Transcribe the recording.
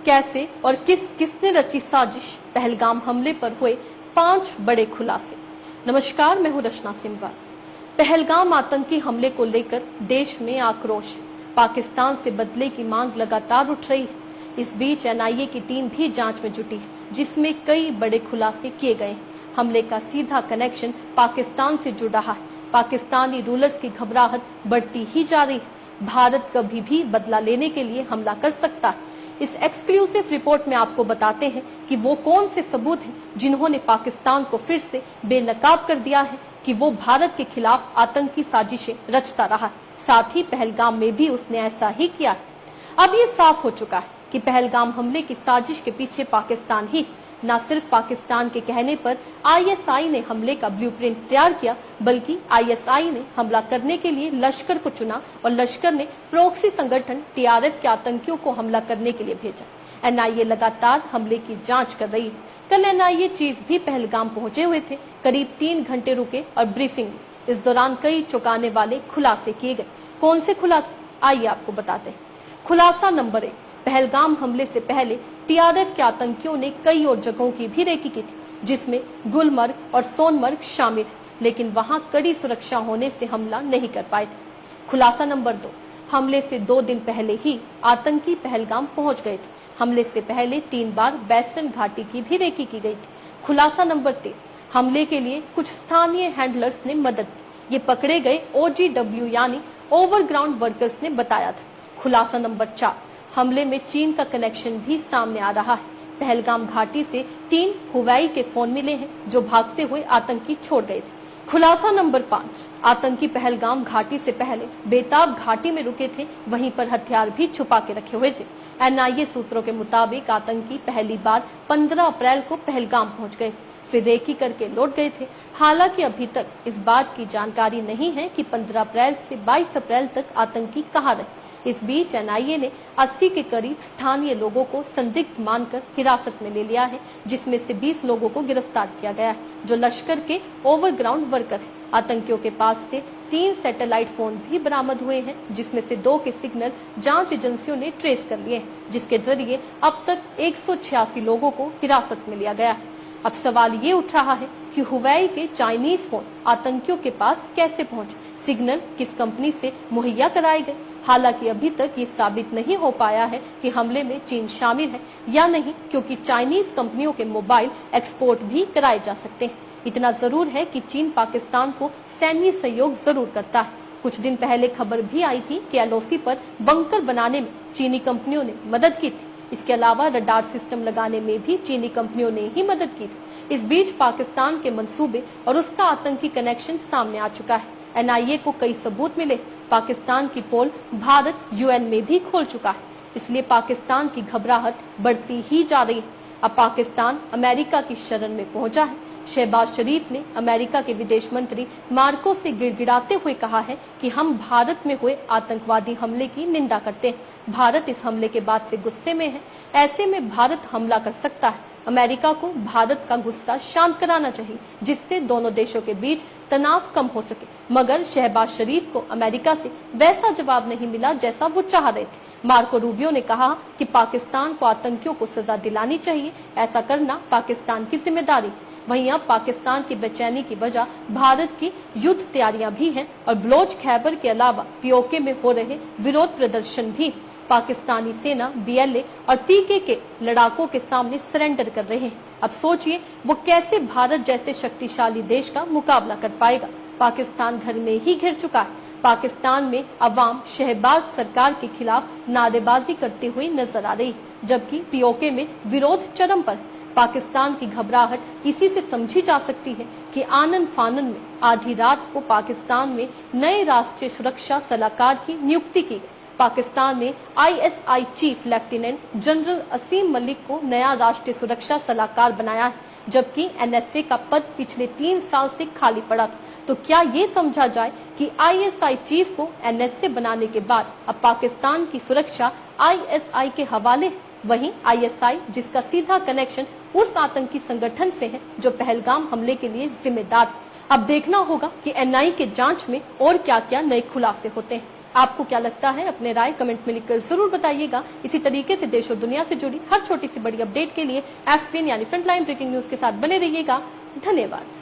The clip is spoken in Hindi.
कैसे और किसने रची साजिश, पहलगाम हमले पर हुए 5 बड़े खुलासे। नमस्कार, मैं हूं रचना सिमवार। पहलगाम आतंकी हमले को लेकर देश में आक्रोश है। पाकिस्तान से बदले की मांग लगातार उठ रही है। इस बीच एनआईए की टीम भी जांच में जुटी है, जिसमें कई बड़े खुलासे किए गए हैं। हमले का सीधा कनेक्शन पाकिस्तान से जुड़ रहा है। पाकिस्तानी रूलर्स की घबराहट बढ़ती ही जा रही है। भारत कभी भी बदला लेने के लिए हमला कर सकता है। इस एक्सक्लूसिव रिपोर्ट में आपको बताते हैं कि वो कौन से सबूत हैं जिन्होंने पाकिस्तान को फिर से बेनकाब कर दिया है कि वो भारत के खिलाफ आतंकी साजिशें रचता रहा है। साथ ही पहलगाम में भी उसने ऐसा ही किया है। अब ये साफ हो चुका है कि पहलगाम हमले की साजिश के पीछे पाकिस्तान ही है। न सिर्फ पाकिस्तान के कहने पर आईएसआई ने हमले का ब्लूप्रिंट तैयार किया, बल्कि आईएसआई ने हमला करने के लिए लश्कर को चुना और लश्कर ने प्रॉक्सी संगठन टीआरएफ के आतंकियों को हमला करने के लिए भेजा। एनआईए लगातार हमले की जांच कर रही है। कल एनआईए चीफ भी पहलगाम पहुंचे हुए थे। करीब 3 घंटे रुके और ब्रीफिंग में इस दौरान कई चौंकाने वाले खुलासे किए गए। कौन से खुलासे, आइए आपको बताते हैं। खुलासा नंबर 1, पहलगाम हमले से पहले टीआरएफ के आतंकियों ने कई और जगहों की भी रेकी की थी, जिसमें गुलमर्ग और सोनमर्ग शामिल है, लेकिन वहां कड़ी सुरक्षा होने से हमला नहीं कर पाए थे। खुलासा नंबर 2, हमले से 2 दिन पहले ही आतंकी पहलगाम पहुंच गए थे। हमले से पहले 3 बार बैसन घाटी की भी रेकी की गई थी। खुलासा नंबर 3, हमले के लिए कुछ स्थानीय हैंडलर्स ने मदद की। ये पकड़े गए ओजीडब्ल्यू यानी ओवरग्राउंड वर्कर्स ने बताया था। खुलासा नंबर 4, हमले में चीन का कनेक्शन भी सामने आ रहा है। पहलगाम घाटी से 3 हुवैई के फोन मिले हैं जो भागते हुए आतंकी छोड़ गए थे। खुलासा नंबर 5, आतंकी पहलगाम घाटी से पहले बेताब घाटी में रुके थे, वहीं पर हथियार भी छुपा के रखे हुए थे। एनआईए सूत्रों के मुताबिक आतंकी पहली बार 15 अप्रैल को पहलगाम पहुंच गए थे, फिर रेकी करके लौट गए थे। हालांकि अभी तक इस बात की जानकारी नहीं है कि 15 अप्रैल से 22 अप्रैल तक आतंकी कहां रहे। इस बीच एनआईए ने 80 के करीब स्थानीय लोगों को संदिग्ध मानकर हिरासत में ले लिया है, जिसमें से 20 लोगों को गिरफ्तार किया गया है, जो लश्कर के ओवरग्राउंड वर्कर हैं। आतंकियों के पास से 3 सैटेलाइट फोन भी बरामद हुए हैं, जिसमें से 2 के सिग्नल जांच एजेंसियों ने ट्रेस कर लिए हैं, जिसके जरिए अब तक 186 लोगों को हिरासत में लिया गया है। अब सवाल ये उठ रहा है कि हुवैई के चाइनीज फोन आतंकियों के पास कैसे पहुंचे, सिग्नल किस कंपनी से मुहैया कराए गए। हालांकि अभी तक ये साबित नहीं हो पाया है कि हमले में चीन शामिल है या नहीं, क्योंकि चाइनीज कंपनियों के मोबाइल एक्सपोर्ट भी कराए जा सकते हैं। इतना जरूर है कि चीन पाकिस्तान को सैन्य सहयोग जरूर करता है। कुछ दिन पहले खबर भी आई थी कि एलओसी पर बंकर बनाने में चीनी कंपनियों ने मदद की थी। इसके अलावा रडार सिस्टम लगाने में भी चीनी कंपनियों ने ही मदद की थी। इस बीच पाकिस्तान के मंसूबे और उसका आतंकी कनेक्शन सामने आ चुका है। एनआईए को कई सबूत मिले। पाकिस्तान की पोल भारत यूएन में भी खोल चुका है, इसलिए पाकिस्तान की घबराहट बढ़ती ही जा रही है। अब पाकिस्तान अमेरिका की शरण में पहुंचा है। शहबाज शरीफ ने अमेरिका के विदेश मंत्री मार्को से गिड़गिड़ाते हुए कहा है कि हम भारत में हुए आतंकवादी हमले की निंदा करते हैं। भारत इस हमले के बाद से गुस्से में है। ऐसे में भारत हमला कर सकता है। अमेरिका को भारत का गुस्सा शांत कराना चाहिए, जिससे दोनों देशों के बीच तनाव कम हो सके। मगर शहबाज शरीफ को अमेरिका से वैसा जवाब नहीं मिला जैसा वो चाह रहे थे। मार्को रूबियो ने कहा कि पाकिस्तान को आतंकियों को सजा दिलानी चाहिए, ऐसा करना पाकिस्तान की जिम्मेदारी। वहीं अब पाकिस्तान की बेचैनी की वजह भारत की युद्ध तैयारियां भी हैं और बलोच खैबर के अलावा पीओके में हो रहे विरोध प्रदर्शन भी। पाकिस्तानी सेना बीएलए और पीके के लड़ाकों के सामने सरेंडर कर रहे हैं। अब सोचिए वो कैसे भारत जैसे शक्तिशाली देश का मुकाबला कर पाएगा। पाकिस्तान घर में ही घिर चुका है। पाकिस्तान में अवाम शहबाज सरकार के खिलाफ नारेबाजी करते हुए नजर आ रही है, जबकि पीओके में विरोध चरम पर। पाकिस्तान की घबराहट इसी से समझी जा सकती है कि आनन फानन में आधी रात को पाकिस्तान में नए राष्ट्रीय सुरक्षा सलाहकार की नियुक्ति की गई। पाकिस्तान ने आईएसआई चीफ लेफ्टिनेंट जनरल असीम मलिक को नया राष्ट्रीय सुरक्षा सलाहकार बनाया है, जबकि एनएसए का पद पिछले 3 साल से खाली पड़ा था। तो क्या ये समझा जाए कि आईएसआई चीफ को एनएसए बनाने के बाद अब पाकिस्तान की सुरक्षा आईएसआई के हवाले है? वहीं आईएसआई, जिसका सीधा कनेक्शन उस आतंकी संगठन से है जो पहलगाम हमले के लिए जिम्मेदार है। अब देखना होगा कि एनआईए के जांच में और क्या क्या नए खुलासे होते हैं। आपको क्या लगता है? अपने राय कमेंट में लिखकर जरूर बताइएगा। इसी तरीके से देश और दुनिया से जुड़ी हर छोटी सी बड़ी अपडेट के लिए FBN यानी फ्रंटलाइन ब्रेकिंग न्यूज के साथ बने रहिएगा। धन्यवाद।